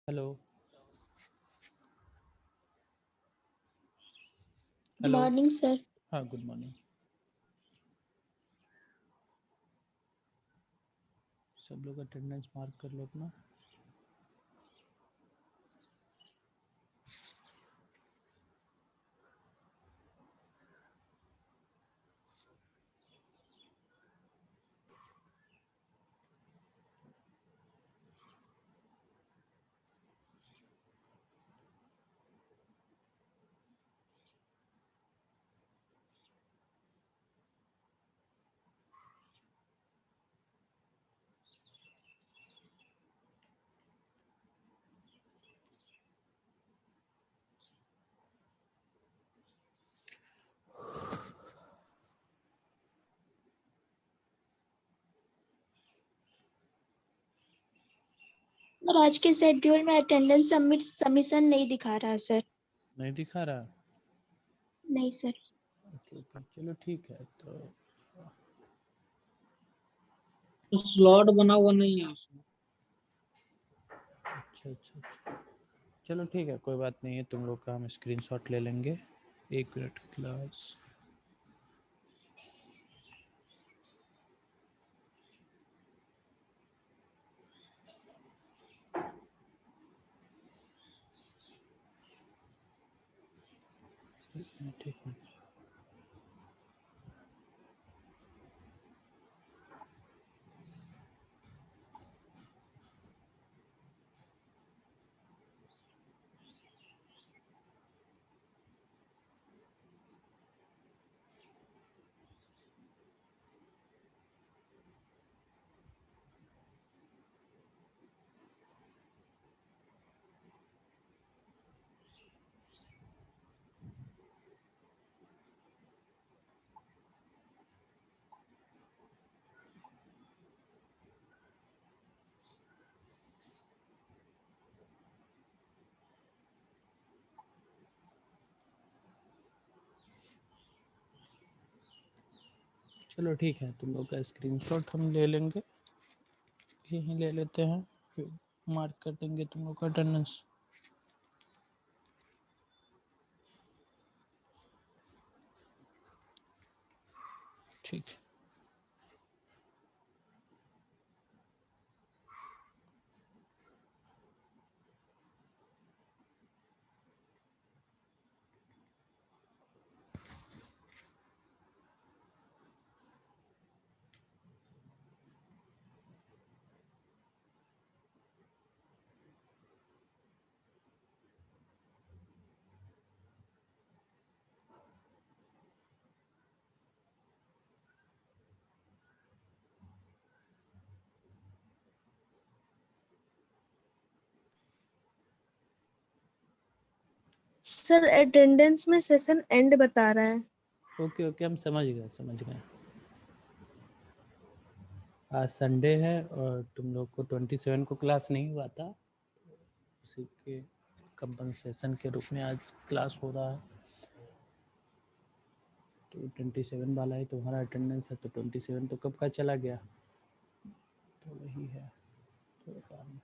Hello good morning sir. हाँ, good morning. सब लोग अटेंडेंस मार्क कर लो अपना। सर आज के शेड्यूल में अटेंडेंस सबमिशन नहीं दिखा रहा सर। नहीं दिखा रहा? नहीं सर। ओके, चलो ठीक है। तो स्लॉट बना हुआ नहीं है उसमें। अच्छा, चलो ठीक है, कोई बात नहीं है। तुम लोग का हम स्क्रीनशॉट ले लेंगे। 1 मिनट क्लास। ठीक है। चलो ठीक है, तुम लोग का स्क्रीनशॉट हम ले लेंगे। यहीं ले लेते हैं, फिर मार्क कर देंगे तुम लोग का अटेंडेंस। ठीक है। सर अटेंडेंस में सेशन एंड बता रहा है। ओके, हम समझ गए। आज संडे है और तुम लोग को 27 को क्लास नहीं हुआ था, उसी के कंपनसेशन के रूप में आज क्लास हो रहा है। तो 27 वाला ही तुम्हारा अटेंडेंस है, तो 27 तो कब का चला गया, तो वही है। तो पानी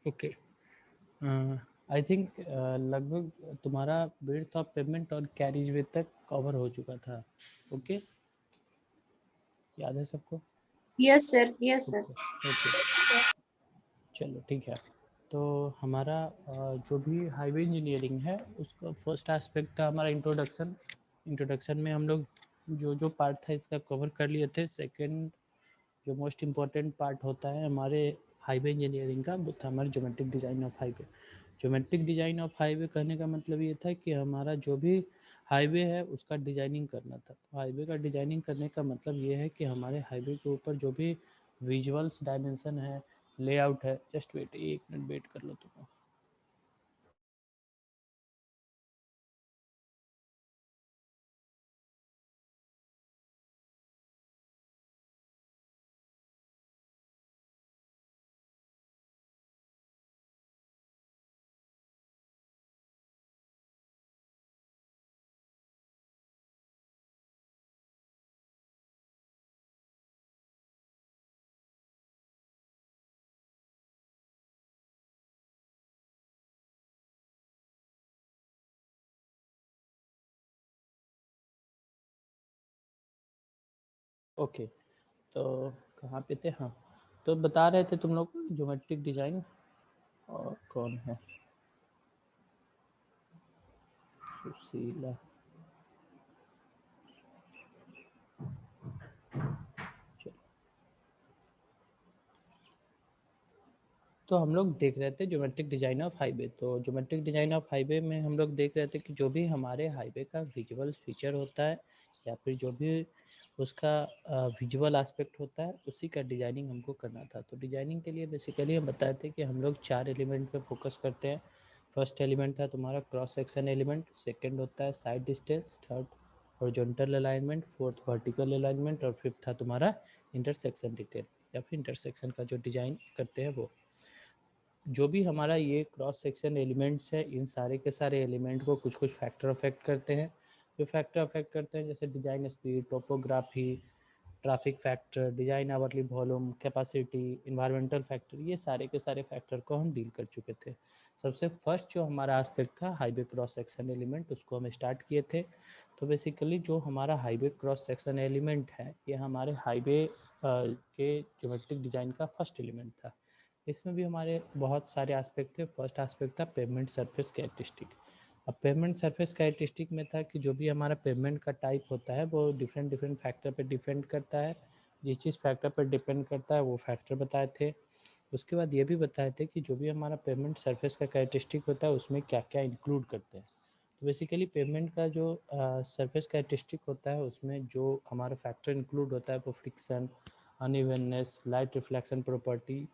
ओके, आई थिंक लगभग तुम्हारा विड्थ ऑफ पेमेंट और कैरिज वे तक कवर हो चुका था। ओके, याद है सबको? Yes sir, yes sir. Okay, चलो ठीक है। तो हमारा जो भी हाईवे इंजीनियरिंग है उसका फर्स्ट एस्पेक्ट था हमारा इंट्रोडक्शन में हम लोग जो पार्ट था इसका कवर कर लिए थे। सेकंड जो मोस्ट इम्पॉर्टेंट पार्ट होता है हमारे हाईवे इंजीनियरिंग का, वो था हमारा geometric design of highway. Geometric design of highway कहने का मतलब ये था कि हमारा जो भी हाईवे है उसका डिज़ाइनिंग करना था। तो हाईवे का डिज़ाइनिंग करने का मतलब ये है कि हमारे हाईवे के ऊपर जो भी विजुअल्स डायमेंशन है, लेआउट है, जस्ट वेट, 1 मिनट वेट कर लो तुम। ओके, तो कहाँ पे थे? हाँ, तो बता रहे थे तुम लोग ज्योमेट्रिक डिज़ाइन और कौन है? सुशीला। तो हम लोग देख रहे थे ज्योमेट्रिक डिज़ाइन ऑफ हाईवे। तो ज्योमेट्रिक डिज़ाइन ऑफ हाईवे में हम लोग देख रहे थे कि जो भी हमारे हाईवे का विजुअल फीचर होता है या फिर जो भी उसका विजुअल एस्पेक्ट होता है उसी का डिज़ाइनिंग हमको करना था। तो डिज़ाइनिंग के लिए बेसिकली हम बताए थे कि हम लोग 4 एलिमेंट पे फोकस करते हैं। फर्स्ट एलिमेंट था तुम्हारा क्रॉस सेक्शन एलिमेंट, सेकेंड होता है side distance, third horizontal alignment, fourth vertical alignment और फिफ्थ था तुम्हारा इंटरसेक्शन डिटेल या फिर इंटरसेक्शन का जो डिज़ाइन करते हैं वो। जो भी हमारा ये क्रॉस सेक्शन एलिमेंट्स है इन सारे के सारे एलिमेंट को कुछ कुछ फैक्टर अफेक्ट करते हैं। जो फैक्टर अफेक्ट करते हैं जैसे design speed, topography, traffic factor, design hourly volume, capacity, environmental factor, ये सारे के सारे फैक्टर को हम डील कर चुके थे। सबसे फर्स्ट जो हमारा एस्पेक्ट था हाईवे क्रॉस सेक्शन एलिमेंट, उसको हम स्टार्ट किए थे। तो बेसिकली जो हमारा हाईवे क्रॉस सेक्शन एलिमेंट है ये हमारे हाईवे के ज्योमेट्रिक डिज़ाइन का फर्स्ट एलिमेंट था। इसमें भी हमारे बहुत सारे एस्पेक्ट थे। फर्स्ट एस्पेक्ट था पेवमेंट सरफेस कैरेक्टरिस्टिक। अब पेवमेंट सरफेस कैरेक्टरिस्टिक में था कि जो भी हमारा पेवमेंट का टाइप होता है वो डिफरेंट डिफरेंट फैक्टर पे डिपेंड करता है। जिस चीज़ फैक्टर पर डिपेंड करता है वो फैक्टर बताए थे। उसके बाद ये भी बताए थे कि जो भी हमारा पेवमेंट सरफेस का कैरेक्टरिस्टिक होता है उसमें क्या क्या इंक्लूड करते हैं। तो बेसिकली पेवमेंट का जो सरफेस कैरेक्टरिस्टिक होता है उसमें जो हमारा फैक्टर इंक्लूड होता है वो friction, unevenness, light reflection property,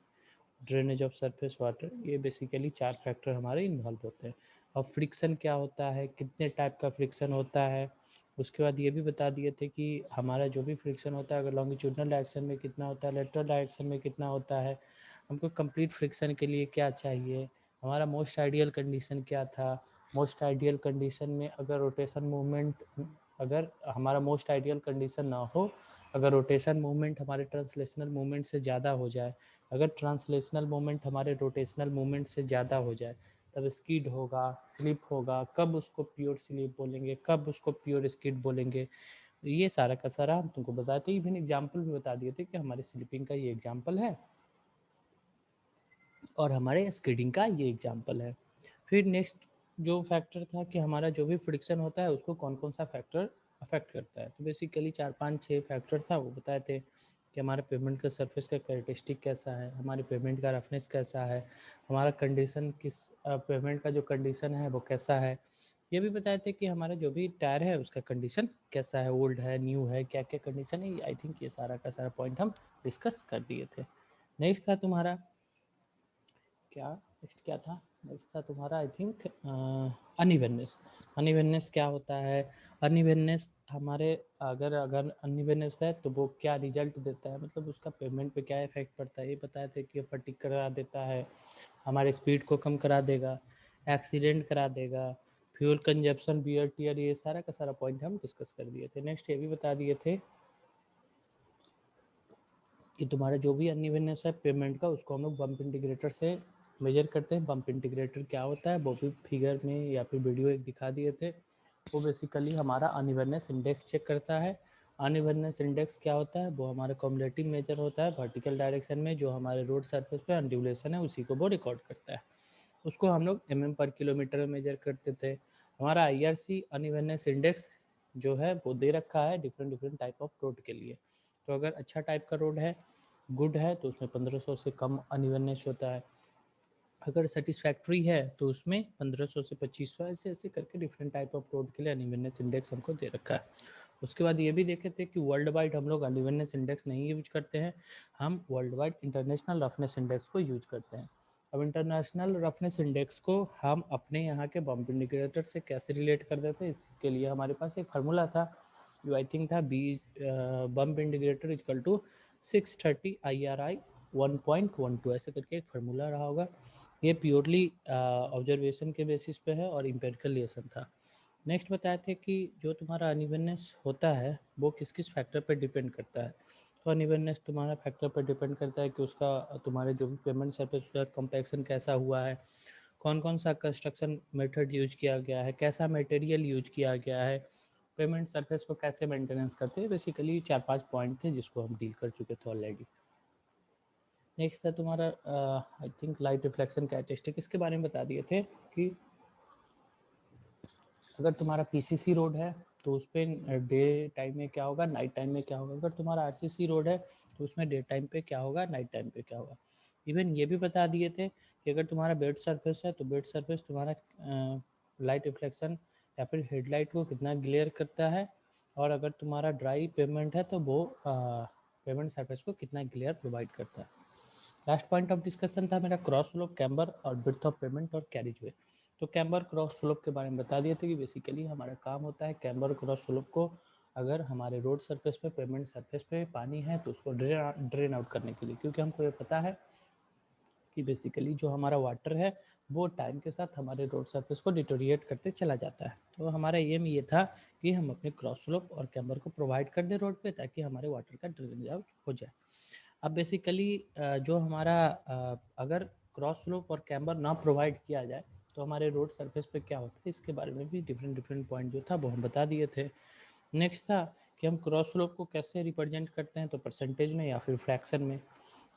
drainage of surface water, ये बेसिकली 4 फैक्टर हमारे इन्वॉल्व होते हैं। अब फ्रिक्शन क्या होता है, कितने टाइप का फ्रिक्शन होता है, उसके बाद ये भी बता दिए थे कि हमारा जो भी फ्रिक्शन होता है अगर लॉन्गिट्यूडनल डायरेक्शन में कितना होता है, लेटरल डायरेक्शन में कितना होता है, हमको कंप्लीट फ्रिक्शन के लिए क्या चाहिए, हमारा मोस्ट आइडियल कंडीशन क्या था। मोस्ट आइडियल कंडीशन में अगर रोटेशन मूवमेंट, अगर हमारा मोस्ट आइडियल कंडीशन ना हो, अगर रोटेशन मूवमेंट हमारे ट्रांसलेशनल मूवमेंट से ज़्यादा हो जाए, अगर ट्रांसलेशनल मोमेंट हमारे रोटेशनल मोमेंट से ज़्यादा हो जाए तब स्किड होगा, स्लिप होगा, कब उसको प्योर स्लिप बोलेंगे, कब उसको प्योर स्किड बोलेंगे, ये सारा का सारा हम तुमको बताते। इवन एग्जाम्पल भी बता दिए थे कि हमारे स्लिपिंग का ये एग्जाम्पल है और हमारे स्किडिंग का ये एग्जाम्पल है। फिर नेक्स्ट जो फैक्टर था कि हमारा जो भी फ्रिक्शन होता है उसको कौन कौन सा फैक्टर अफेक्ट करता है। तो बेसिकली 4, 5, 6 फैक्टर था, वो बताए थे कि हमारे पेमेंट का सरफेस का कैरेक्टरिस्टिक कैसा है, हमारे पेमेंट का रफनेस कैसा है, हमारा कंडीशन किस पेमेंट का जो कंडीशन है वो कैसा है। ये भी बताए थे कि हमारा जो भी टायर है उसका कंडीशन कैसा है, ओल्ड है, न्यू है, क्या क्या कंडीशन है। आई थिंक ये सारा का सारा पॉइंट हम डिस्कस कर दिए थे। नेक्स्ट था तुम्हारा नेक्स्ट क्या था? नेक्स्ट था तुम्हारा आई थिंक अनइवननेस। अनइवननेस क्या होता है? अनइवननेस हमारे अगर अगर अनइवननेस है तो वो क्या रिजल्ट देता है, मतलब उसका पेमेंट पे क्या इफेक्ट पड़ता है। ये बताए थे कि फटीग करा देता है, हमारे स्पीड को कम करा देगा, एक्सीडेंट करा देगा, फ्यूल कंजप्शन, बियर टियर, ये सारा का सारा पॉइंट हम डिस्कस कर दिए थे। नेक्स्ट ये भी बता दिए थे कि तुम्हारा जो भी अनइवननेस है पेमेंट का उसको हम लोग बम्प इंटीग्रेटर से मेजर करते हैं। बम्प इंटीग्रेटर क्या होता है वो भी फिगर में या फिर वीडियो एक दिखा दिए थे। वो बेसिकली हमारा अनइवननेस इंडेक्स चेक करता है। अनइवननेस इंडेक्स क्या होता है, वो हमारा कॉम्युलेटिव मेजर होता है वर्टिकल डायरेक्शन में, जो हमारे रोड सरफेस पे अनड्यूलेशन है उसी को वो रिकॉर्ड करता है। उसको हम लोग mm/km में मेजर करते थे। हमारा IRC अनइवननेस इंडेक्स जो है वो दे रखा है डिफरेंट टाइप ऑफ रोड के लिए। तो अगर अच्छा टाइप का रोड है, गुड है, तो उसमें 1500 से कम अनइवननेस होता है। अगर सेटिस्फैक्ट्री है तो उसमें 1500 से 2500, ऐसे ऐसे करके डिफरेंट टाइप ऑफ रोड के लिए अनइवननेस इंडेक्स हमको दे रखा है। उसके बाद ये भी देखे थे कि वर्ल्ड वाइड हम लोग अनइवननेस इंडेक्स नहीं यूज करते हैं, हम world wide international roughness index को यूज करते हैं। अब इंटरनेशनल रफनेस इंडेक्स को हम अपने यहाँ के बम्प इंडिकेटर से कैसे रिलेट कर देते हैं, इसके लिए हमारे पास एक फार्मूला था जो आई थिंक था B bump indicator equal to 630 IRI 1.12, ऐसे करके एक फार्मूला रहा होगा। ये प्योरली ऑब्जर्वेशन के बेसिस पे है और इम्पेरिकल लेसन था। नेक्स्ट बताए थे कि जो तुम्हारा अनइवननेस होता है वो किस किस फैक्टर पर डिपेंड करता है। तो अनइवननेस तुम्हारा फैक्टर पर डिपेंड करता है कि उसका तुम्हारे जो भी पेमेंट सरफेस का कंपैक्शन कैसा हुआ है, कौन कौन सा कंस्ट्रक्शन मेथड यूज किया गया है, कैसा मटेरियल यूज किया गया है, पेमेंट सरफेस को कैसे मेंटेनेंस करते हैं। बेसिकली 4-5 पॉइंट थे जिसको हम डील कर चुके थे ऑलरेडी। नेक्स्ट था तुम्हारा I think light reflection characteristic. इसके बारे में बता दिए थे कि अगर तुम्हारा PCC रोड है तो उस पर डे टाइम में क्या होगा, नाइट टाइम में क्या होगा। अगर तुम्हारा RCC रोड है तो उसमें डे टाइम पे क्या होगा, नाइट टाइम पे क्या होगा। इवन ये भी बता दिए थे कि अगर तुम्हारा बेड सरफेस है तो बेड सरफेस तुम्हारा लाइट रिफ्लेक्शन या फिर हेडलाइट को कितना ग्लेयर करता है, और अगर तुम्हारा ड्राई पेमेंट है तो वो पेमेंट सरफेस को कितना ग्लेयर प्रोवाइड करता है। लास्ट पॉइंट ऑफ डिस्कशन था मेरा क्रॉस स्लोप, कैम्बर और विड्थ ऑफ पेमेंट और कैरिज वे। तो कैम्बर क्रॉस स्लोप के बारे में बता दिए थे कि बेसिकली हमारा काम होता है कैम्बर क्रॉस स्लोप को, अगर हमारे रोड सरफेस पे पेमेंट सरफेस पे पानी है तो उसको ड्रेन आउट करने के लिए, क्योंकि हमको ये पता है कि बेसिकली जो हमारा वाटर है वो टाइम के साथ हमारे रोड सरफेस को डिटोरिएट करते चला जाता है। तो हमारा एम ये था कि हम अपने क्रॉस स्लोप और कैम्बर को प्रोवाइड कर दें रोड पे, ताकि हमारे वाटर का ड्रेनेज आउट हो जाए। अब बेसिकली जो हमारा अगर क्रॉस स्लोप और कैम्बर ना प्रोवाइड किया जाए तो हमारे रोड सरफेस पे क्या होता है, इसके बारे में भी डिफरेंट पॉइंट जो था वो हम बता दिए थे। नेक्स्ट था कि हम क्रॉस स्लोप को कैसे रिप्रेजेंट करते हैं, तो परसेंटेज में या फिर फ्रैक्शन में।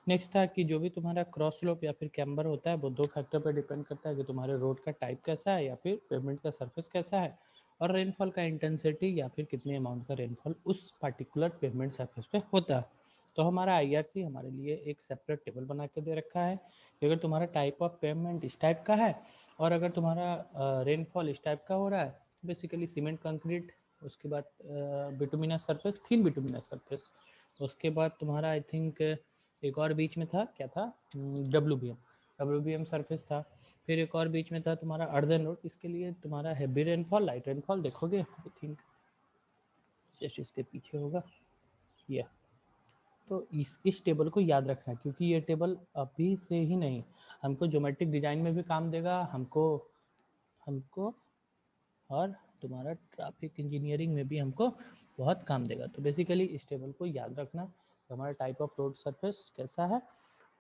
नेक्स्ट था कि जो भी तुम्हारा क्रॉस स्लोप या फिर कैम्बर होता है वो 2 फैक्टर पर डिपेंड करता है कि तुम्हारे रोड का टाइप कैसा है या फिर पेमेंट का सरफेस कैसा है, और रेनफॉल का इंटेंसिटी या फिर कितने अमाउंट का रेनफॉल उस पर्टिकुलर पेमेंट सरफेस पे होता है। तो हमारा IRC हमारे लिए एक सेपरेट टेबल बना के दे रखा है कि अगर तुम्हारा टाइप ऑफ पेमेंट इस टाइप का है और अगर तुम्हारा रेनफॉल इस टाइप का हो रहा है, बेसिकली सीमेंट कंक्रीट, उसके बाद bituminous surface, thin bituminous surface, उसके बाद तुम्हारा आई थिंक एक और बीच में था, क्या था, WBM सरफेस था। फिर एक और बीच में था तुम्हारा अर्दन रोड, इसके लिए तुम्हारा हैवी रेनफॉल, लाइट रेनफॉल देखोगे आई थिंक जस्ट इसके पीछे होगा ये। तो इस टेबल को याद रखना, क्योंकि ये टेबल अभी से ही नहीं, हमको ज्योमेट्रिक डिज़ाइन में भी काम देगा, हमको और तुम्हारा ट्रैफिक इंजीनियरिंग में भी हमको बहुत काम देगा। तो बेसिकली इस टेबल को याद रखना, हमारा टाइप ऑफ रोड सरफेस कैसा है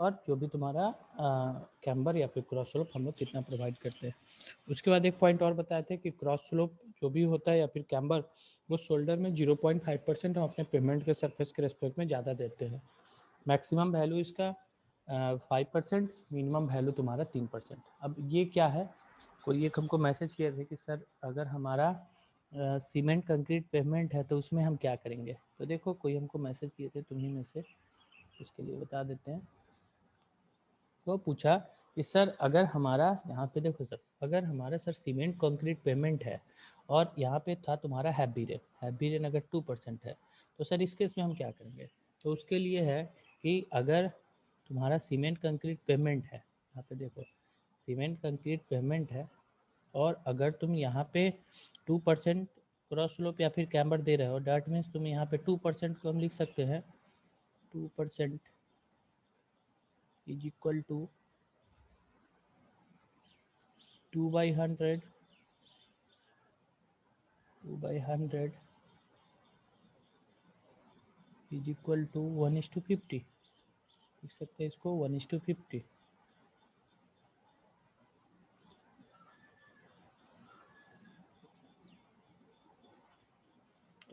और जो भी तुम्हारा कैम्बर या फिर क्रॉस स्लोप हम लोग कितना प्रोवाइड करते हैं। उसके बाद एक पॉइंट और बताए थे कि क्रॉस स्लोप जो भी होता है या फिर कैम्बर, वो शोल्डर में 0.5% हम अपने पेमेंट के सरफेस के रेस्पेक्ट में ज़्यादा देते हैं। मैक्सिमम वैल्यू इसका 5%, मिनिमम वैल्यू तुम्हारा 3%। अब ये क्या है, कोई एक हमको मैसेज किया था कि सर अगर हमारा सीमेंट कंक्रीट पेमेंट है तो उसमें हम क्या करेंगे। तो देखो कोई हमको मैसेज किए थे तुम्ही में से, उसके लिए बता देते हैं। तो पूछा कि सर अगर हमारा यहाँ पे देखो सर, अगर हमारा सर सीमेंट कंक्रीट पेमेंट है और यहाँ पे था तुम्हारा हैवी रेन अगर 2% है, तो सर इस केस में हम क्या करेंगे। तो उसके लिए है कि अगर तुम्हारा सीमेंट कंक्रीट पेमेंट है, यहाँ पे देखो सीमेंट कंक्रीट पेमेंट है, और अगर तुम यहाँ पे 2% क्रॉस स्लोप या फिर कैम्बर दे रहे हो, डैट मीन्स तुम यहाँ पे 2% को हम लिख सकते हैं 2% is equal to 2/100 is equal to 1:50, लिख सकते हैं इसको 1:50।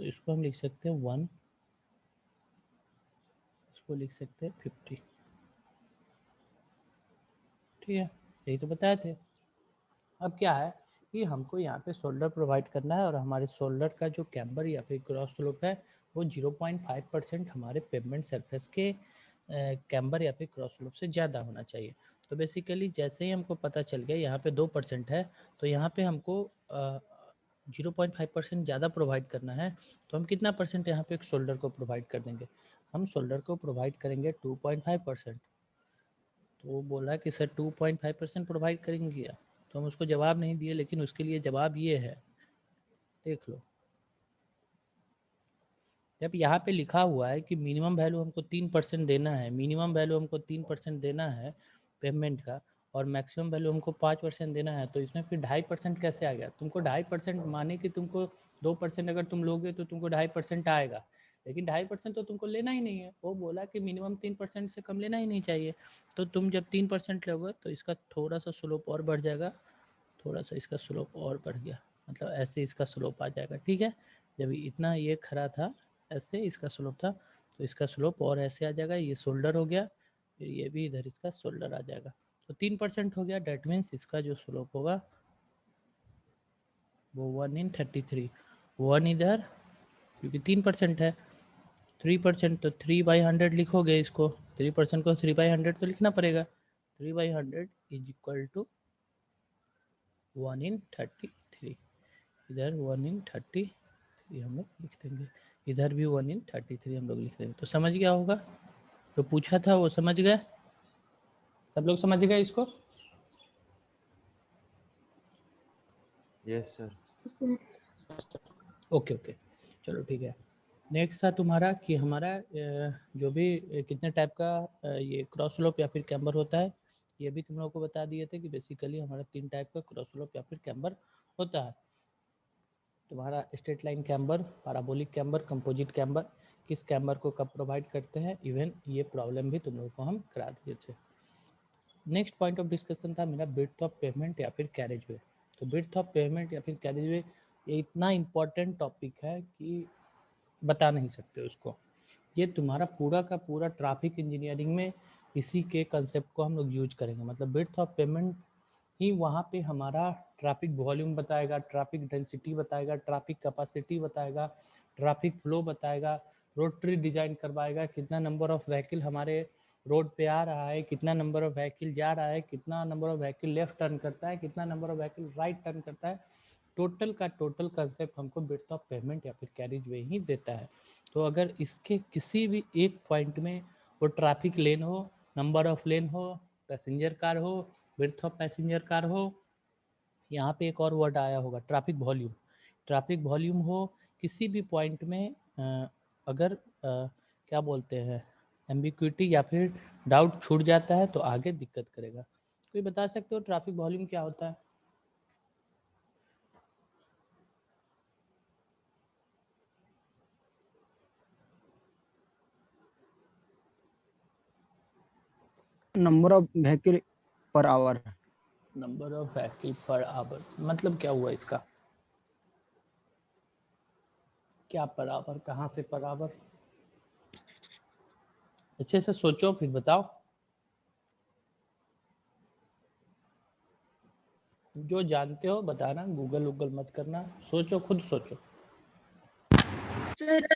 तो इसको हम लिख सकते हैं 1, इसको लिख सकते हैं 50। ठीक है, यही तो बताए थे। अब क्या है कि हमको यहाँ पे शोल्डर प्रोवाइड करना है और हमारे शोल्डर का जो कैम्बर या फिर क्रॉस स्लोप है वो 0.5% हमारे पेवमेंट सरफेस के कैम्बर या फिर क्रॉस स्लोप से ज़्यादा होना चाहिए। तो बेसिकली जैसे ही हमको पता चल गया यहाँ पे 2% है, तो यहाँ पे हमको 0.5% ज़्यादा प्रोवाइड करना है, तो हम कितना परसेंट यहाँ पे शोल्डर को प्रोवाइड कर देंगे? हम शोल्डर को प्रोवाइड करेंगे 2.5%। तो वो बोला कि सर 2.5% प्रोवाइड करेंगे क्या? तो हम उसको जवाब नहीं दिए, लेकिन उसके लिए जवाब ये है, देख लो। जब यहाँ पे लिखा हुआ है कि मिनिमम वैल्यू हमको 3% देना है, मिनिमम वैल्यू हमको 3% देना है पेमेंट का, और मैक्सिमम वैल्यू हमको 5% देना है, तो इसमें फिर 2.5% कैसे आ गया? तुमको 2.5% माने कि तुमको 2% अगर तुम लोगे तो तुमको 2.5% आएगा, लेकिन 2.5% तो तुमको लेना ही नहीं है। वो बोला कि मिनिमम 3% से कम लेना ही नहीं चाहिए। तो तुम जब 3% लोगे तो इसका थोड़ा सा स्लोप और बढ़ जाएगा, थोड़ा सा इसका स्लोप और बढ़ गया, मतलब ऐसे इसका स्लोप आ जाएगा। ठीक है, जब इतना ये खड़ा था ऐसे इसका स्लोप था, तो इसका स्लोप और ऐसे आ जाएगा, ये शोल्डर हो गया, फिर ये भी इधर इसका शोल्डर आ जाएगा। तो 3% हो गया, डेट मीन्स इसका जो स्लोप होगा वो 1/33। 1 इधर क्योंकि 3% है, 3% तो 3/100 लिखोगे इसको, 3% को 3/100 तो लिखना पड़ेगा। 3/100 इज इक्वल टू 1/33। इधर 1/33 हम लोग लिख देंगे, इधर भी 1/33 हम लोग लिख देंगे। तो समझ गया होगा, जो पूछा था वो समझ गए, सब लोग समझ गए इसको? Yes sir. Sir okay okay, चलो ठीक है। नेक्स्ट था तुम्हारा कि हमारा जो भी कितने टाइप का ये क्रॉस स्लोप या फिर कैम्बर होता है, ये भी तुम लोगों को बता दिए थे कि बेसिकली हमारा 3 टाइप का क्रॉस स्लोप या फिर कैम्बर होता है। तुम्हारा straight line camber, parabolic camber, composite camber, किस कैम्बर को कब प्रोवाइड करते हैं, इवन ये प्रॉब्लम भी तुम लोगों को हम करा दिए थे। नेक्स्ट पॉइंट ऑफ डिस्कशन था मेरा विड्थ ऑफ पेमेंट या फिर कैरेज वे। तो विड्थ ऑफ पेमेंट या फिर कैरेज वे ये इतना इम्पोर्टेंट टॉपिक है कि बता नहीं सकते उसको। ये तुम्हारा पूरा का पूरा ट्रैफिक इंजीनियरिंग में इसी के कंसेप्ट को हम लोग यूज करेंगे। मतलब विड्थ ऑफ पेमेंट ही वहाँ पे हमारा ट्रैफिक वॉल्यूम बताएगा, ट्रैफिक डेंसिटी बताएगा, ट्रैफिक कैपेसिटी बताएगा, ट्रैफिक फ्लो बताएगा, रोड ट्री डिजाइन करवाएगा, कितना नंबर ऑफ व्हीकल हमारे रोड पे आ रहा है, कितना नंबर ऑफ व्हीकल जा रहा है, कितना number of vehicle left turn करता है, कितना number of vehicle right turn करता है। टोटल का टोटल कंसेप्ट हमको विड्थ ऑफ पेमेंट या फिर कैरेज वे ही देता है। तो अगर इसके किसी भी एक पॉइंट में वो ट्रैफिक लेन हो, नंबर ऑफ लेन हो, पैसेंजर कार हो, विड्थ ऑफ पैसेंजर कार हो, यहाँ पे एक और वर्ड आया होगा ट्रैफिक वॉल्यूम, ट्रैफिक वॉल्यूम हो, किसी भी पॉइंट में अगर क्या बोलते हैं एम्बिक्विटी या फिर डाउट छूट जाता है तो आगे दिक्कत करेगा। कोई बता सकते हो ट्रैफिक वॉल्यूम क्या होता है? Number of vehicle per hour. Number of vehicle per hour मतलब क्या हुआ इसका? क्या पर आवर, कहाँ से पर आवर? अच्छे से सोचो फिर बताओ, जो जानते हो बताना, गूगल वूगल मत करना, सोचो खुद सोचो। सर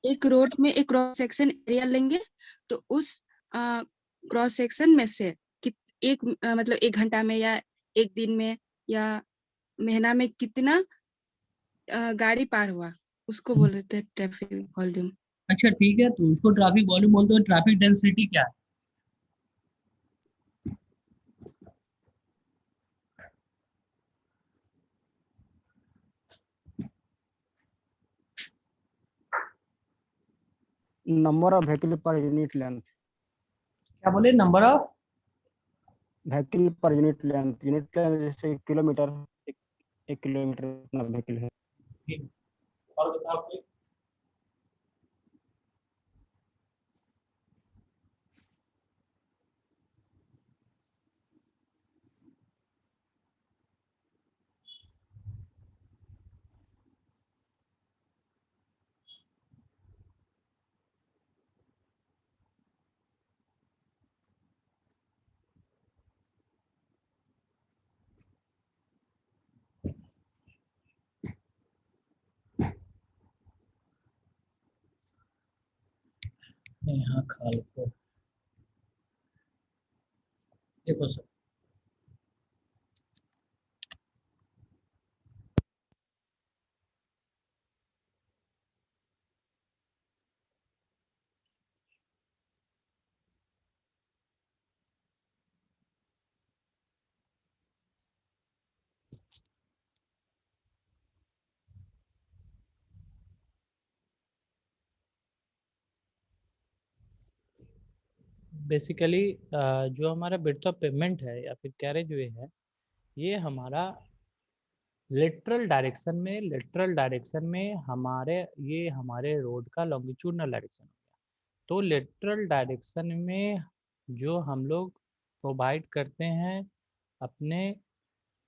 एक रोड में एक क्रॉस सेक्शन एरिया लेंगे, तो उस क्रॉस सेक्शन में से मतलब 1 घंटा में या 1 दिन में या महीना में कितना गाड़ी पार हुआ, उसको बोल देते हैं ट्रैफिक वॉल्यूम। अच्छा ठीक है, तो उसको ट्रैफिक वॉल्यूम बोलते हो। ट्रैफिक डेंसिटी क्या है? Number of vehicle per unit length. क्या बोले? Number of vehicle per unit length, unit length जैसे किलोमीटर, एक किलोमीटर इतना व्हीकल है। और बताओ कोई? यहाँ खाल को देखो सर, बेसिकली जो हमारा बिड्थ ऑफ पेमेंट है या फिर कैरेज वे है, ये हमारा लेटरल डायरेक्शन में हमारे रोड का लॉन्गिट्यूडनल डायरेक्शन हो गया। तो लेटरल डायरेक्शन में जो हम लोग प्रोवाइड करते हैं अपने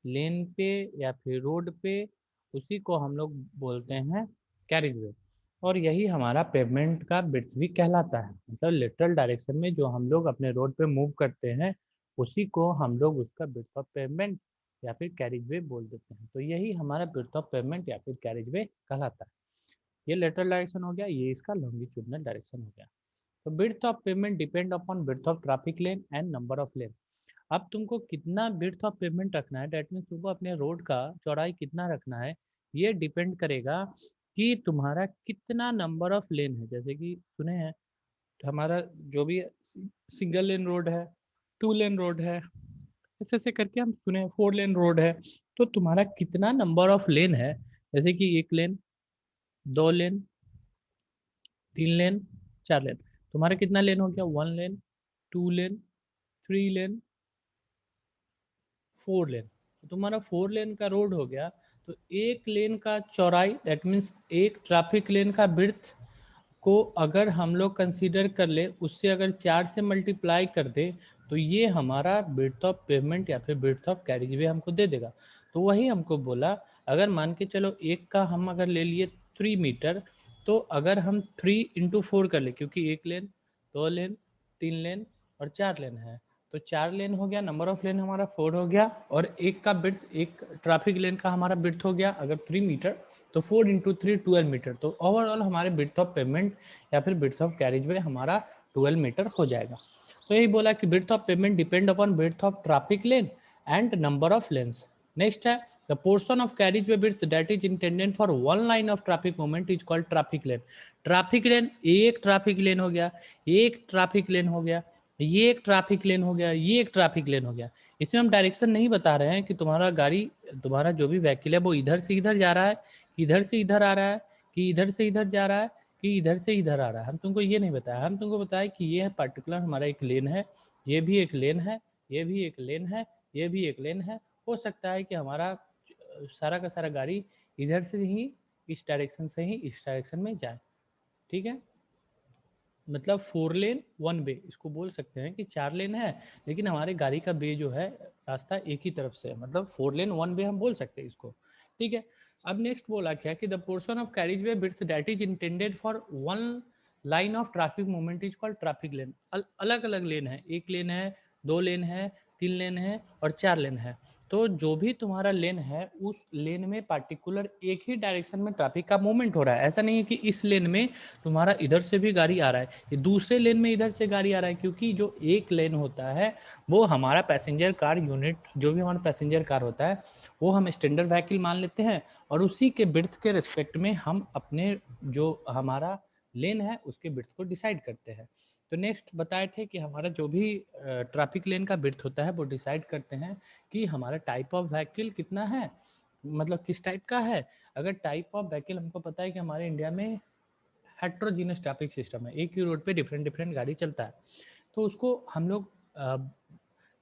लेन पे या फिर रोड पे, उसी को हम लोग बोलते हैं कैरिज वे। और यही हमारा पेमेंट का बिड्थ भी कहलाता है। मतलब लेटरल डायरेक्शन में जो हम लोग अपने रोड पे मूव करते हैं, उसी को हम लोग उसका बिड्थ ऑफ पेमेंट या फिर कैरिज वे बोल देते हैं। तो यही हमारा बिड्थ ऑफ पेमेंट या फिर कैरिज वे कहलाता है। ये लेटरल डायरेक्शन हो गया, ये इसका लॉन्गिट्यूडनल डायरेक्शन हो गया। तो width of pavement depend upon width of traffic lane and number of lane. अब तुमको कितना बिड्थ ऑफ पेमेंट रखना है, डेट मीन्स तुमको अपने रोड का चौड़ाई कितना रखना है, ये डिपेंड करेगा कि तुम्हारा कितना नंबर ऑफ लेन है। जैसे कि सुने हैं हमारा जो भी सिंगल लेन रोड है, 2 लेन रोड है, ऐसे ऐसे करके हम सुने 4 लेन रोड है। तो तुम्हारा कितना नंबर ऑफ लेन है, जैसे कि 1 लेन, 2 लेन, 3 लेन, 4 लेन। तुम्हारा कितना लेन हो गया, 1 लेन, 2 लेन, 3 लेन, 4 लेन। तो तुम्हारा 4 लेन का रोड हो गया। तो एक लेन का चौड़ाई, दैट मीन्स एक ट्रैफिक लेन का बिड्थ को अगर हम लोग कंसीडर कर ले, उससे अगर 4 से मल्टीप्लाई कर दे, तो ये हमारा बिड्थ ऑफ पेमेंट या फिर बिड्थ ऑफ कैरिज वे हमको दे देगा। तो वही हमको बोला, अगर मान के चलो एक का हम अगर ले लिए 3 मीटर, तो अगर हम 3 इंटू 4 कर ले, क्योंकि 1 लेन, 2 लेन, 3 लेन और 4 लेन है, तो 4 लेन हो गया, नंबर ऑफ लेन हमारा 4 हो गया, और एक का बिड्थ, एक ट्रैफिक लेन का हमारा बिड्थ हो गया अगर 3 मीटर, तो 4 इंटू 3 12 मीटर। तो ओवरऑल हमारे बिड्थ ऑफ पेमेंट या फिर बिड्थ ऑफ कैरिज वे हमारा 12 मीटर हो जाएगा। तो यही बोला कि width of pavement depend upon width of traffic lane and number of lanes. Next है the portion of carriage way width that is intended for one line of traffic movement is called traffic lane. Traffic lane एक traffic लेन हो गया, एक traffic लेन हो गया, ये एक traffic लेन हो गया, ये एक ट्रैफिक लेन हो गया। इसमें हम डायरेक्शन नहीं बता रहे हैं कि तुम्हारा गाड़ी, तुम्हारा जो भी व्हीकल है वो इधर से इधर जा रहा है, इधर से इधर आ रहा है, कि इधर से इधर जा रहा है, कि इधर से इधर आ रहा है। हम तुमको ये नहीं बताया, हम तुमको बताया कि ये है पर्टिकुलर हमारा एक लेन है, ये भी एक लेन है, ये भी एक लेन है, ये भी एक लेन है। हो सकता है कि हमारा सारा का सारा गाड़ी इधर से ही, इस डायरेक्शन से ही इस डायरेक्शन में जाए। ठीक है, मतलब 4 लेन 1 वे इसको बोल सकते हैं कि 4 लेन है, लेकिन हमारे गाड़ी का वे जो है रास्ता एक ही तरफ से है, मतलब 4 लेन 1 वे हम बोल सकते हैं इसको। ठीक है, अब नेक्स्ट बोला क्या कि the portion of carriage way width that is intended for one line of traffic movement is called traffic lane. अलग अलग लेन है, एक लेन है, 2 लेन है, 3 लेन है और 4 लेन है। तो जो भी तुम्हारा लेन है, उस लेन में पार्टिकुलर एक ही डायरेक्शन में ट्रैफिक का मूवमेंट हो रहा है। ऐसा नहीं है कि इस लेन में तुम्हारा इधर से भी गाड़ी आ रहा है, ये दूसरे लेन में इधर से गाड़ी आ रहा है, क्योंकि जो एक लेन होता है वो हमारा पैसेंजर कार यूनिट, जो भी हमारा पैसेंजर कार होता है वो हम स्टैंडर्ड व्हीकल मान लेते हैं, और उसी के बिड्थ के रिस्पेक्ट में हम अपने जो हमारा लेन है उसके बिड्थ को डिसाइड करते हैं। तो नेक्स्ट बताए थे कि हमारा जो भी ट्रैफिक लेन का बिड्थ होता है वो डिसाइड करते हैं कि हमारा टाइप ऑफ व्हीकल कितना है, मतलब किस टाइप का है। अगर टाइप ऑफ व्हीकल हमको पता है कि हमारे इंडिया में हेट्रोजीनस ट्रैफिक सिस्टम है, एक ही रोड पे डिफरेंट डिफरेंट गाड़ी चलता है, तो उसको हम लोग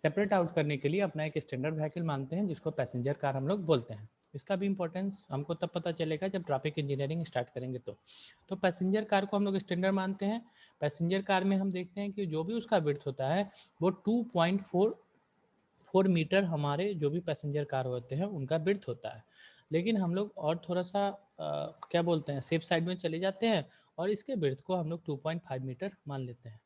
सेपरेट आउट करने के लिए अपना एक स्टैंडर्ड व्हीकल मानते हैं जिसको पैसेंजर कार हम लोग बोलते हैं। इसका भी इंपॉर्टेंस हमको तब पता चलेगा जब ट्रैफिक इंजीनियरिंग स्टार्ट करेंगे। तो पैसेंजर कार को हम लोग स्टैंडर्ड मानते हैं। पैसेंजर कार में हम देखते हैं कि जो भी उसका विड्थ होता है वो 2.4 मीटर हमारे जो भी पैसेंजर कार होते हैं उनका विड्थ होता है। लेकिन हम लोग और थोड़ा सा क्या बोलते हैं, सेफ साइड में चले जाते हैं और इसके विड्थ को हम लोग 2.5 मीटर मान लेते हैं।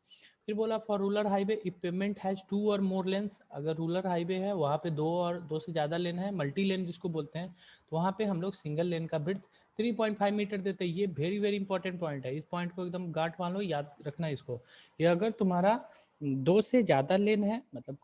फिर बोला for rural highway if payment has 2 और मोर लेन्स। अगर रूरल हाईवे है वहाँ पे 2 और 2 से ज़्यादा लेन है, मल्टी लेन जिसको बोलते हैं, तो वहाँ पे हम लोग सिंगल लेन का विड्थ 3.5 मीटर देते हैं। ये वेरी वेरी इंपॉर्टेंट पॉइंट है, इस पॉइंट को एकदम गांठ मान लो, याद रखना इसको। ये अगर तुम्हारा 2 से ज़्यादा लेन है, मतलब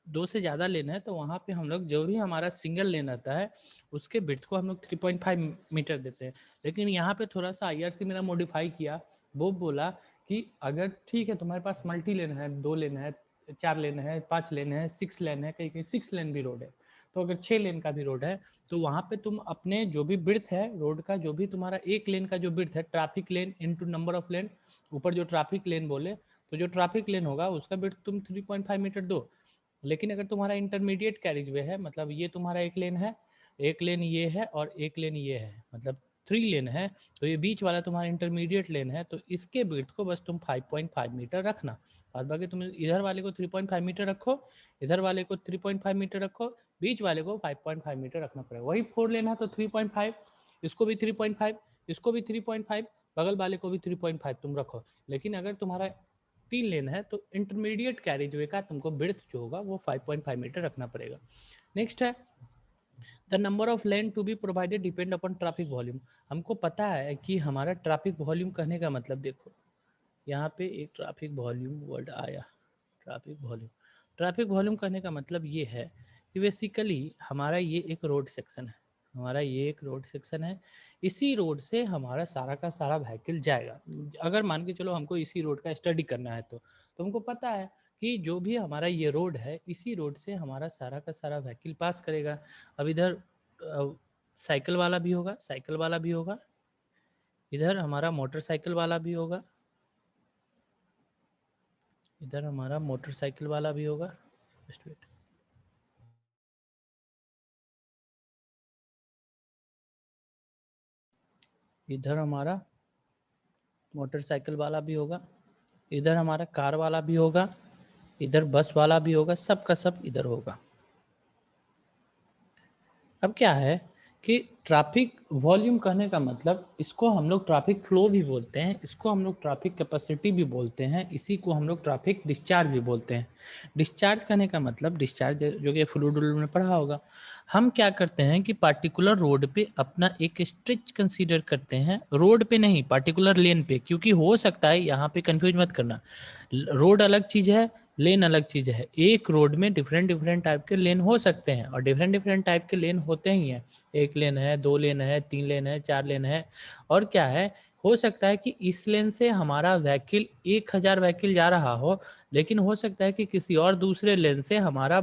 2 से ज़्यादा लेन है, तो वहाँ पे हम लोग जो भी हमारा सिंगल लेन आता है उसके विड्थ को हम लोग 3.5 मीटर देते हैं। लेकिन यहाँ पे थोड़ा सा IRC मेरा मॉडिफाई किया, वो बोला कि अगर ठीक है तुम्हारे पास मल्टी लेन है, 2 लेन है, 4 लेन है, 5 लेन है, 6 लेन है, कहीं कहीं 6 लेन भी रोड है, तो अगर 6 लेन का भी रोड है तो वहाँ पे तुम अपने जो भी विड्थ है रोड का, जो भी तुम्हारा एक लेन का जो विड्थ है, traffic lane into number of lane, ऊपर जो ट्रैफिक लेन बोले तो जो ट्रैफिक लेन होगा उसका विड्थ तुम 3.5 मीटर दो। लेकिन अगर तुम्हारा इंटरमीडिएट कैरिज वे है, मतलब ये तुम्हारा एक लेन है, एक लेन ये है और एक लेन ये है, मतलब 3 लेन है, तो ये बीच वाला तुम्हारा इंटरमीडिएट लेन है, तो इसके विड्थ को बस तुम 5.5 मीटर रखना। बाद बाकी तुम इधर वाले को 3.5 मीटर रखो, इधर वाले को 3.5 मीटर रखो, बीच वाले को 5.5 मीटर रखना पड़ेगा। वही 4 लेन है तो 3.5, इसको भी 3.5, इसको भी 3.5, बगल वाले को भी 3.5 तुम रखो। लेकिन अगर तुम्हारा 3 लेन है तो इंटरमीडिएट कैरिज वे का तुमको विड्थ जो होगा वो 5.5 मीटर रखना पड़ेगा। नेक्स्ट है the number of lane to be provided depend upon traffic volume. हमको पता है कि हमारा ट्रैफिक वॉल्यूम कहने का मतलब, देखो यहाँ पे एक ट्रैफिक वॉल्यूम वर्ड आया, ट्रैफिक वॉल्यूम कहने का मतलब ये है कि बेसिकली हमारा ये एक रोड सेक्शन है, हमारा ये एक रोड सेक्शन है, इसी रोड से हमारा सारा का सारा व्हीकल जाएगा। अगर मान के चलो हमको इसी रोड का स्टडी करना है तो हमको पता है कि जो भी हमारा ये रोड है, इसी रोड से हमारा सारा का सारा व्हीकल पास करेगा। अब इधर साइकिल वाला भी होगा, साइकिल वाला भी होगा, इधर हमारा मोटरसाइकिल वाला भी होगा, इधर हमारा मोटरसाइकिल वाला भी होगा, जस्ट वेट, इधर हमारा मोटरसाइकिल वाला भी होगा, इधर हमारा कार वाला भी होगा, इधर बस वाला भी होगा, सब का सब इधर होगा। अब क्या है कि ट्रैफिक वॉल्यूम कहने का मतलब, इसको हम लोग ट्रैफिक फ्लो भी बोलते हैं, इसको हम लोग ट्रैफिक कैपेसिटी भी बोलते हैं, इसी को हम लोग ट्रैफिक डिस्चार्ज भी बोलते हैं। डिस्चार्ज कहने का मतलब, डिस्चार्ज जो कि फ्लूइड में पढ़ा होगा, हम क्या करते हैं कि पार्टिकुलर रोड पे अपना एक स्ट्रेच कंसीडर करते हैं, रोड पे नहीं पार्टिकुलर लेन पे, क्योंकि हो सकता है यहाँ पे कंफ्यूज मत करना, रोड अलग चीज़ है, लेन अलग चीज़ है। एक रोड में डिफरेंट डिफरेंट टाइप के लेन हो सकते हैं और डिफरेंट डिफरेंट टाइप के लेन होते ही हैं, एक लेन है, 2 लेन है, 3 लेन है, 4 लेन है। और क्या है, हो सकता है कि इस लेन से हमारा व्हीकल 1000 व्हीकल जा रहा हो, लेकिन हो सकता है कि किसी और दूसरे लेन से हमारा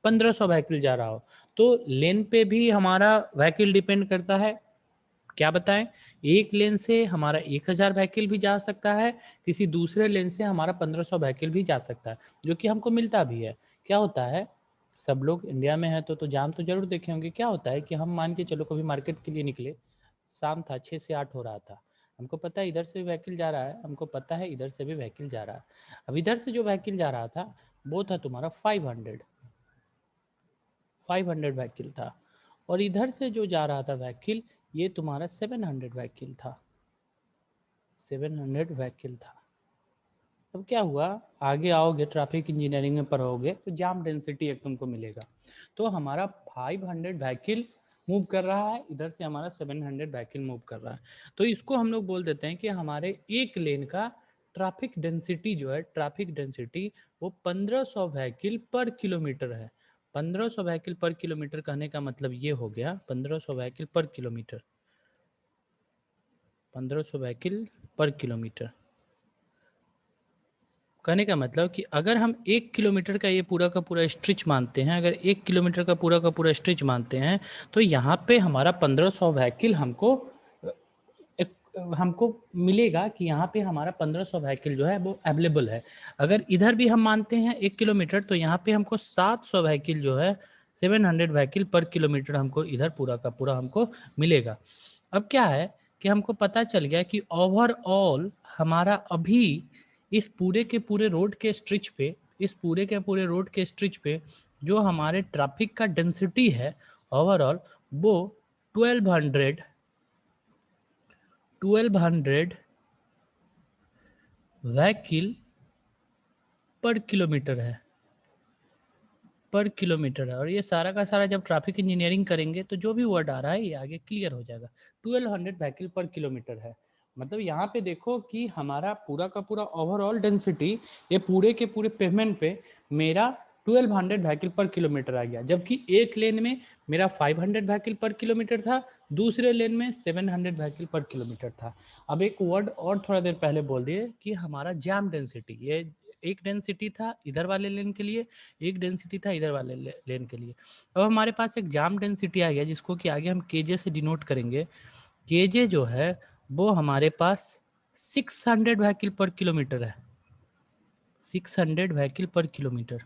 1500 व्हीकल जा रहा हो। तो लेन पे भी हमारा व्हीकल डिपेंड करता है। क्या बताएं, एक लेन से हमारा 1000 व्हीकल भी जा सकता है, किसी दूसरे लेन से हमारा 1500 व्हीकल भी जा सकता है, जो कि हमको मिलता भी है। क्या होता है, सब लोग इंडिया में हैं तो जाम तो जरूर देखे होंगे। क्या होता है कि हम मान के चलो कभी मार्केट के लिए निकले, शाम था, 6 से 8 हो रहा था, हमको पता है इधर से भी व्हीकल जा रहा है, हमको पता है इधर से भी व्हीकल जा रहा है। अब इधर से जो व्हीकल जा रहा था वो था तुम्हारा 500 व्हीकल था, और इधर से जो जा रहा था व्हीकल ये तुम्हारा 700 व्हीकल था, 700 व्हीकल था। अब क्या हुआ, आगे आओगे ट्रैफिक इंजीनियरिंग में पढ़ोगे तो जाम डेंसिटी एक तुमको मिलेगा। तो हमारा 500 व्हीकल मूव कर रहा है, इधर से हमारा 700 व्हीकल मूव कर रहा है, तो इसको हम लोग बोल देते हैं कि हमारे एक लेन का ट्रैफिक डेंसिटी जो है, ट्रैफिक डेंसिटी वो 1500 व्हीकल पर किलोमीटर है। 1500 व्हीकल पर किलोमीटर कहने का मतलब ये हो गया, 1500 व्हीकल पर किलोमीटर, 1500 व्हीकल पर किलोमीटर कहने का मतलब कि अगर हम 1 किलोमीटर का ये पूरा का पूरा स्ट्रेच मानते हैं, अगर 1 किलोमीटर का पूरा स्ट्रेच मानते हैं, तो यहाँ पे हमारा 1500 व्हीकल हमको मिलेगा कि यहाँ पे हमारा 1500 व्हीकल जो है वो अवेलेबल है। अगर इधर भी हम मानते हैं 1 किलोमीटर, तो यहाँ पे हमको 700 व्हीकल जो है, 700 व्हीकल पर किलोमीटर हमको इधर पूरा का पूरा हमको मिलेगा। अब क्या है कि हमको पता चल गया कि ओवरऑल हमारा अभी इस पूरे के पूरे रोड के स्ट्रेच पे, इस पूरे के पूरे रोड के स्ट्रेच पे जो हमारे ट्रैफिक का डेंसिटी है ओवरऑल, वो 1200 व्हीकल पर किलोमीटर है। पर किलोमीटर है। और ये सारा का सारा जब ट्रैफिक इंजीनियरिंग करेंगे तो जो भी वर्ड आ रहा है ये आगे क्लियर हो जाएगा। 1200 व्हीकल पर किलोमीटर है, मतलब यहाँ पे देखो कि हमारा पूरा का पूरा ओवरऑल डेंसिटी ये पूरे के पूरे पेमेंट पे मेरा 1200 व्हीकल पर किलोमीटर आ गया, जबकि एक लेन में मेरा 500 व्हीकल पर किलोमीटर था, दूसरे लेन में 700 व्हीकल पर किलोमीटर था। अब एक वर्ड और थोड़ा देर पहले बोल दिए कि हमारा जैम डेंसिटी, ये एक डेंसिटी था इधर वाले लेन के लिए, एक डेंसिटी था इधर वाले लेन के लिए। अब हमारे पास एक जाम डेंसिटी आ गया जिसको कि आगे हम केजे से डिनोट करेंगे। केजे जो है वो हमारे पास 600 व्हीकल पर किलोमीटर है, 600 व्हीकल पर किलोमीटर।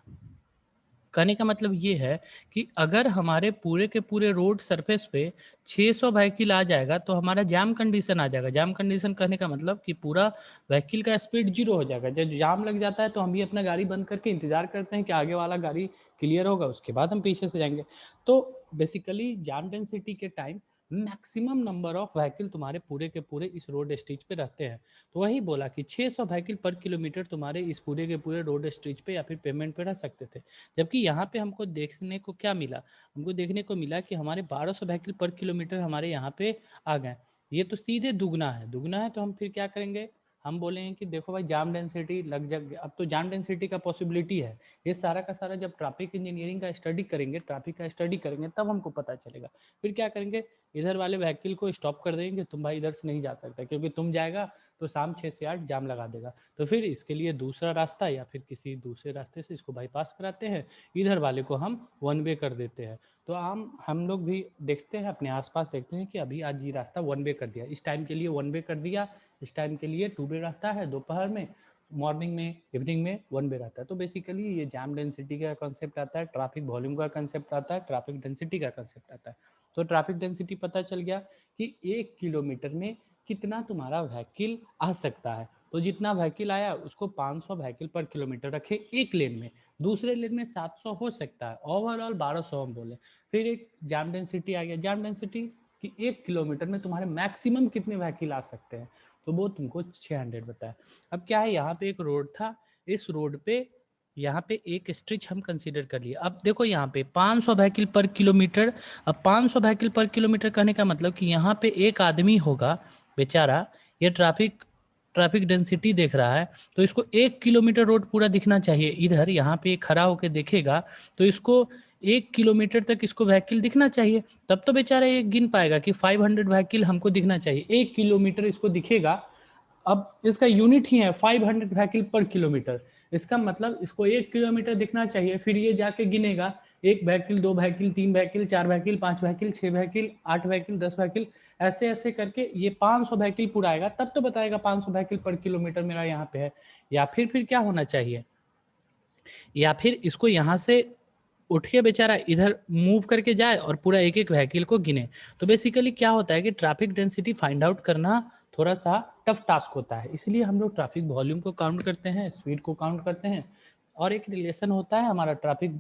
कहने का मतलब ये है कि अगर हमारे पूरे के पूरे रोड सरफेस पे 600 व्हीकल आ जाएगा तो हमारा जाम कंडीशन आ जाएगा। जाम कंडीशन कहने का मतलब कि पूरा व्हीकल का स्पीड जीरो हो जाएगा। जब जाम लग जाता है तो हम भी अपना गाड़ी बंद करके इंतजार करते हैं कि आगे वाला गाड़ी क्लियर होगा, उसके बाद हम पीछे से जाएंगे। तो बेसिकली जाम डेंसिटी के time maximum number of vehicle तुम्हारे पूरे के पूरे इस रोड स्ट्रेच पे रहते हैं। तो वही बोला कि 600 व्हीकल पर किलोमीटर तुम्हारे इस पूरे के पूरे रोड स्ट्रेच पे या फिर पेमेंट पे रह सकते थे। जबकि यहाँ पे हमको देखने को क्या मिला, हमको देखने को मिला कि हमारे 1200 व्हीकल पर किलोमीटर हमारे यहाँ पे आ गए। ये तो सीधे दुगना है, दुगना है तो हम फिर क्या करेंगे, हम बोलेंगे कि देखो भाई जाम डेंसिटी लग जाए। अब तो जाम डेंसिटी का पॉसिबिलिटी है। ये सारा का सारा जब ट्रैफिक इंजीनियरिंग का स्टडी करेंगे, ट्रैफिक का स्टडी करेंगे तब हमको पता चलेगा। फिर क्या करेंगे, इधर वाले व्हीकल को स्टॉप कर देंगे, तुम भाई इधर से नहीं जा सकते क्योंकि तुम जाएगा तो शाम 6 से 8 जाम लगा देगा। तो फिर इसके लिए दूसरा रास्ता या फिर किसी दूसरे रास्ते से इसको बाईपास कराते हैं, इधर वाले को हम वन वे कर देते हैं। तो हम लोग भी देखते हैं अपने आसपास, देखते हैं कि अभी आज ये रास्ता वन वे कर दिया, इस टाइम के लिए वन वे कर दिया, इस टाइम के लिए टू वे रहता है, दोपहर में, मॉर्निंग में, इवनिंग में वन वे रहता है। तो बेसिकली ये जाम डेंसिटी का कंसेप्ट आता है, ट्रैफिक वॉल्यूम का कंसेप्ट आता है, ट्रैफिक डेंसिटी का कंसेप्ट आता है। तो ट्रैफिक डेंसिटी पता चल गया कि 1 किलोमीटर में कितना तुम्हारा व्हीकल आ सकता है। तो जितना व्हीकल आया उसको 500 व्हीकल पर किलोमीटर रखे एक लेन में, दूसरे लेन में 700 हो सकता है, ओवरऑल 1200 हम बोले। फिर एक जाम डेंसिटी आ गया, जाम डेंसिटी कि 1 किलोमीटर में तुम्हारे मैक्सिमम कितने व्हीकल आ सकते हैं, तो वो तुमको 600 बताया। अब क्या है, यहाँ पे एक रोड था, इस रोड पे यहाँ पे एक स्ट्रेच हम कंसीडर कर लिए। अब देखो यहाँ पे 500 व्हीकल पर किलोमीटर। अब 500 व्हीकल पर किलोमीटर कहने का मतलब कि यहाँ पे एक आदमी होगा बेचारा, ये ट्रैफिक डेंसिटी देख रहा है तो इसको 1 किलोमीटर रोड पूरा दिखना चाहिए। इधर यहाँ पे खड़ा होकर देखेगा तो इसको 1 किलोमीटर तक इसको व्हीकल दिखना चाहिए, तब तो बेचारा ये गिन पाएगा कि 500 व्हीकल हमको दिखना चाहिए, 1 किलोमीटर इसको दिखेगा। अब इसका यूनिट ही है 500 व्हीकल पर किलोमीटर, इसका मतलब इसको 1 किलोमीटर दिखना चाहिए। फिर ये जाके गिनेगा 1 vehicle, 2 vehicle, 3 vehicle, 4 vehicle, 5 vehicle, 6 vehicle, 8 vehicle, 10 vehicle, ऐसे ऐसे करके ये 500 व्हीकल पूरा आएगा, तब तो बताएगा 500 व्हीकल पर किलोमीटर मेरा यहाँ पे है। या फिर क्या होना चाहिए, या फिर इसको यहाँ से उठ के बेचारा इधर मूव करके जाए और पूरा एक एक व्हीकल को गिने। तो बेसिकली क्या होता है कि ट्रैफिक डेंसिटी फाइंड आउट करना थोड़ा सा टफ टास्क होता है, इसलिए हम लोग ट्रैफिक वॉल्यूम को काउंट करते हैं, स्पीड को काउंट करते हैं, और एक रिलेशन होता है हमारा ट्रैफिक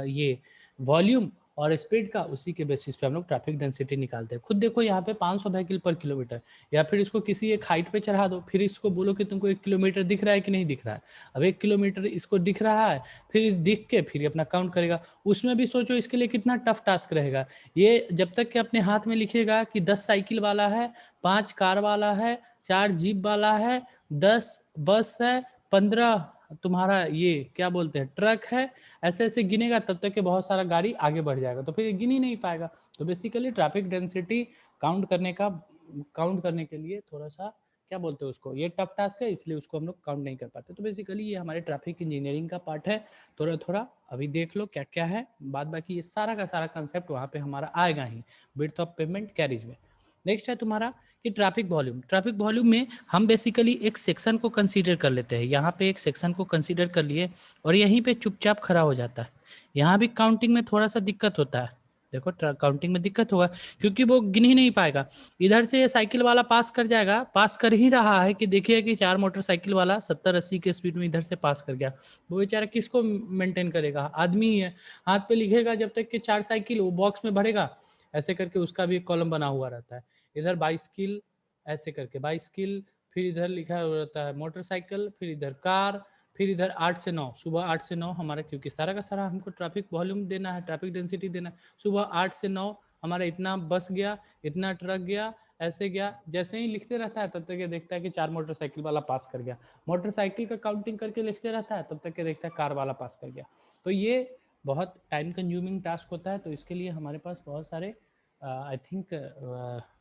ये वॉल्यूम और स्पीड का, उसी के बेसिस पे हम लोग ट्रैफिक डेंसिटी निकालते हैं। खुद देखो यहाँ पे 500 व्हीकल पर किलोमीटर, या फिर इसको किसी एक हाइट पे चढ़ा दो, फिर इसको बोलो कि तुमको 1 किलोमीटर दिख रहा है कि नहीं दिख रहा है। अब 1 किलोमीटर इसको दिख रहा है, फिर दिख के फिर अपना काउंट करेगा। उसमें भी सोचो इसके लिए कितना टफ टास्क रहेगा। ये जब तक कि अपने हाथ में लिखेगा कि 10 साइकिल वाला है, 5 कार वाला है, 4 जीप वाला है, 10 बस है, 15 तुम्हारा ये क्या बोलते हैं ट्रक है, ऐसे ऐसे गिनेगा, तब तक कि बहुत सारा गाड़ी आगे बढ़ जाएगा, तो फिर ये गिन ही नहीं पाएगा। तो बेसिकली ट्रैफिक डेंसिटी काउंट करने के लिए थोड़ा सा क्या बोलते हैं उसको, ये टफ टास्क है, इसलिए उसको हम लोग काउंट नहीं कर पाते। तो बेसिकली ये हमारे ट्रैफिक इंजीनियरिंग का पार्ट है। थोड़ा थोड़ा अभी देख लो क्या क्या है, बाद बाकी ये सारा का सारा कंसेप्ट वहाँ पे हमारा आएगा ही विड्थ ऑफ पेमेंट कैरिज में। नेक्स्ट है तुम्हारा कि ट्रैफिक वॉल्यूम। ट्रैफिक वॉल्यूम में हम बेसिकली एक सेक्शन को कंसीडर कर लेते हैं, यहाँ पे एक सेक्शन को कंसीडर कर लिए और यहीं पे चुपचाप खड़ा हो जाता है। यहाँ भी काउंटिंग में थोड़ा सा दिक्कत होता है, देखो काउंटिंग में दिक्कत होगा क्योंकि वो गिन ही नहीं पाएगा। इधर से ये साइकिल वाला पास कर जाएगा, पास कर ही रहा है कि देखिए कि 4 मोटरसाइकिल वाला 70-80 के स्पीड में इधर से पास कर गया। वो बेचारा किसको मेंटेन करेगा, आदमी ही है, हाथ पे लिखेगा जब तक कि 4 साइकिल वो बॉक्स में भरेगा, ऐसे करके उसका भी एक कॉलम बना हुआ रहता है। इधर बाइसिकल, ऐसे करके बाइसिकल, फिर इधर लिखा रहता है मोटरसाइकिल, फिर इधर कार, फिर इधर 8 से 9, सुबह 8 से 9 हमारा, क्योंकि सारा का सारा हमको ट्रैफिक वॉल्यूम देना है, ट्रैफिक डेंसिटी देना है। सुबह 8 से 9 हमारा इतना बस गया, इतना ट्रक गया, ऐसे गया। जैसे ही लिखते रहता है तब तक ये देखता है कि 4 मोटरसाइकिल वाला पास कर गया। मोटरसाइकिल का काउंटिंग करके लिखते रहता है तब तक ये देखता है कार वाला पास कर गया। तो ये बहुत टाइम कंज्यूमिंग टास्क होता है। तो इसके लिए हमारे पास बहुत सारे आई थिंक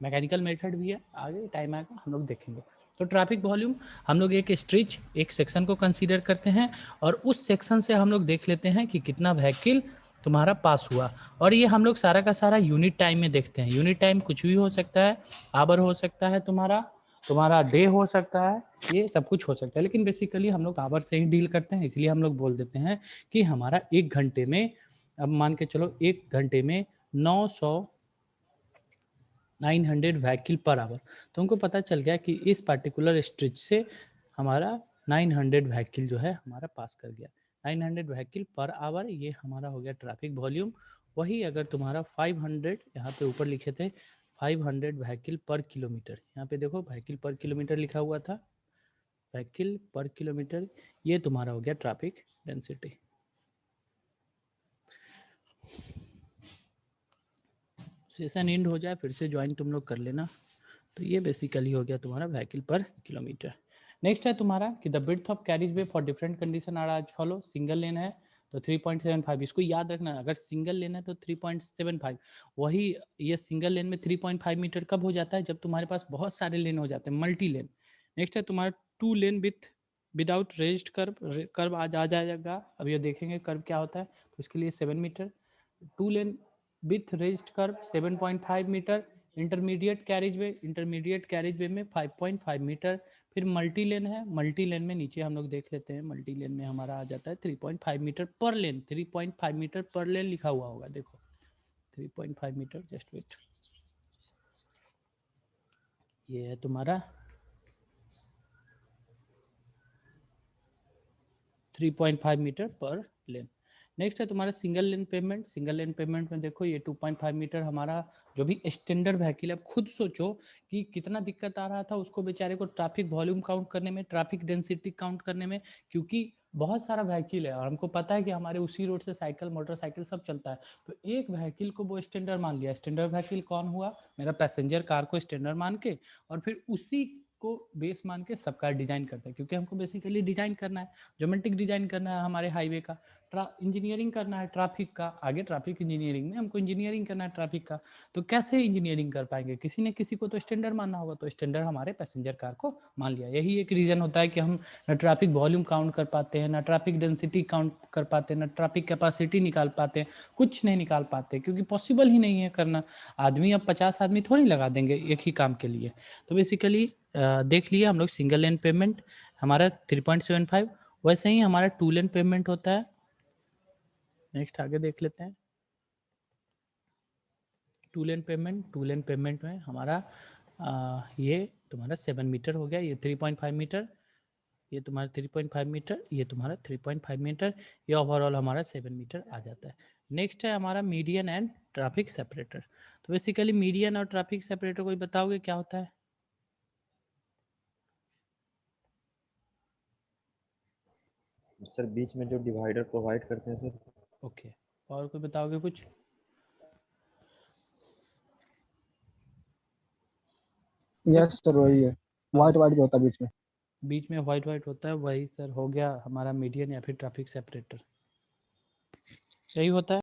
मैकेनिकल मेथड भी है, आगे टाइम आएगा हम लोग देखेंगे। तो ट्रैफिक वॉल्यूम हम लोग एक स्ट्रेच, एक सेक्शन को कंसीडर करते हैं और उस सेक्शन से हम लोग देख लेते हैं कि कितना व्हीकल तुम्हारा पास हुआ। और ये हम लोग सारा का सारा यूनिट टाइम में देखते हैं। यूनिट टाइम कुछ भी हो सकता है, आवर हो सकता है, तुम्हारा डे हो सकता है, ये सब कुछ हो सकता है, लेकिन बेसिकली हम लोग आवर से ही डील करते हैं। इसलिए हम लोग बोल देते हैं कि हमारा 1 घंटे में, अब मान के चलो 1 घंटे में 900 व्हीकल पर आवर। तो हमको पता चल गया कि इस पार्टिकुलर स्ट्रेच से हमारा 900 व्हीकल जो है हमारा पास कर गया। 900 व्हीकल पर आवर, ये हमारा हो गया ट्रैफिक वॉल्यूम। वही अगर तुम्हारा 500, यहाँ पे ऊपर लिखे थे 500 व्हीकल पर किलोमीटर, यहाँ पे देखो व्हीकल पर किलोमीटर लिखा हुआ था, व्हीकल पर किलोमीटर, ये तुम्हारा हो गया ट्रैफिक डेंसिटी। सेशन एंड हो जाए फिर से ज्वाइन तुम लोग कर लेना। तो ये बेसिकली हो गया तुम्हारा व्हीकल पर किलोमीटर। नेक्स्ट है तुम्हारा कि the width of carriage way for different condition are as follow. Single lane है तो 3.75, इसको याद रखना, अगर सिंगल लेन है तो 3.75। वही ये सिंगल लेन में 3.5 मीटर कब हो जाता है, जब तुम्हारे पास बहुत सारे लेन हो जाते हैं, मल्टी लेन। नेक्स्ट है तुम्हारा 2 लेन विदाउट रेज्ड कर्व, कर्व आज आ जाएगा, अब ये देखेंगे कर्व क्या होता है। तो इसके लिए 7 metre. 2 lane with raised kerb 7.5 metre. Intermediate carriage way में 5.5 मीटर। फिर मल्टी लेन है, मल्टी लेन में नीचे हम लोग देख लेते हैं, मल्टी लेन में हमारा आ जाता है 3.5 मीटर पर लेन। 3.5 मीटर पर लेन लिखा हुआ होगा, देखो 3.5 मीटर, जस्ट वेट, ये है तुम्हारा 3.5 मीटर पर लेन। नेक्स्ट है तुम्हारा single lane payment. Single lane payment में देखो ये 2.5 मीटर हमारा जो भी स्टैंडर्ड व्हीकल है। अब खुद सोचो कि कितना दिक्कत आ रहा था उसको बेचारे को ट्रैफिक वॉल्यूम काउंट करने में, ट्रैफिक डेंसिटी काउंट करने में, क्योंकि बहुत सारा व्हीकल है और हमको पता है कि हमारे उसी रोड से साइकिल, मोटरसाइकिल सब चलता है। तो एक व्हीकल को वो स्टैंडर्ड मान लिया। स्टैंडर्ड व्हीकल कौन हुआ, मेरा पैसेंजर कार को स्टैंडर्ड मान के, और फिर उसी को बेस मान के सबका डिजाइन करता है, क्योंकि हमको बेसिकली डिजाइन करना है, ज्योमेट्रिक डिजाइन करना है हमारे हाईवे का, इंजीनियरिंग करना है ट्रैफिक का। आगे ट्रैफिक इंजीनियरिंग में हमको इंजीनियरिंग करना है ट्रैफिक का। तो कैसे इंजीनियरिंग कर पाएंगे, किसी ने किसी को तो स्टैंडर्ड मानना होगा। तो स्टैंडर्ड हमारे पैसेंजर कार को मान लिया। यही एक रीजन होता है कि हम ना ट्रैफिक वॉल्यूम काउंट कर पाते हैं, ना ट्रैफिक डेंसिटी काउंट कर पाते हैं, ना ट्रैफिक कैपेसिटी निकाल पाते हैं, कुछ नहीं निकाल पाते, क्योंकि पॉसिबल ही नहीं है करना। आदमी अब 50 आदमी थोड़ी लगा देंगे एक ही काम के लिए। तो बेसिकली देख लिए हम लोग सिंगल लेन पेमेंट हमारा 3.75। वैसे ही हमारा 2 लेन पेमेंट होता है। नेक्स्ट आगे देख लेते हैं 2 लेन पेमेंट। 2 लेन पेमेंट में हमारा ये तुम्हारा 7 मीटर हो गया, ये 3.5 मीटर, ये तुम्हारा 3.5 मीटर, ये तुम्हारा 3.5 मीटर, ये ओवरऑल हमारा 7 मीटर आ जाता है। नेक्स्ट है हमारा मीडियन एंड ट्रैफिक सेपरेटर। तो बेसिकली मीडियन और ट्रैफिक सेपरेटर कोई बताओगे क्या होता है? सर बीच में जो डिवाइडर प्रोवाइड करते हैं सर। ओके, और कोई बताओगे कुछ? यस सर, वही है, व्हाइट व्हाइट जो होता है बीच में। बीच में व्हाइट व्हाइट होता है, वही सर हो गया हमारा मीडियन या फिर ट्रैफिक सेपरेटर, यही होता है।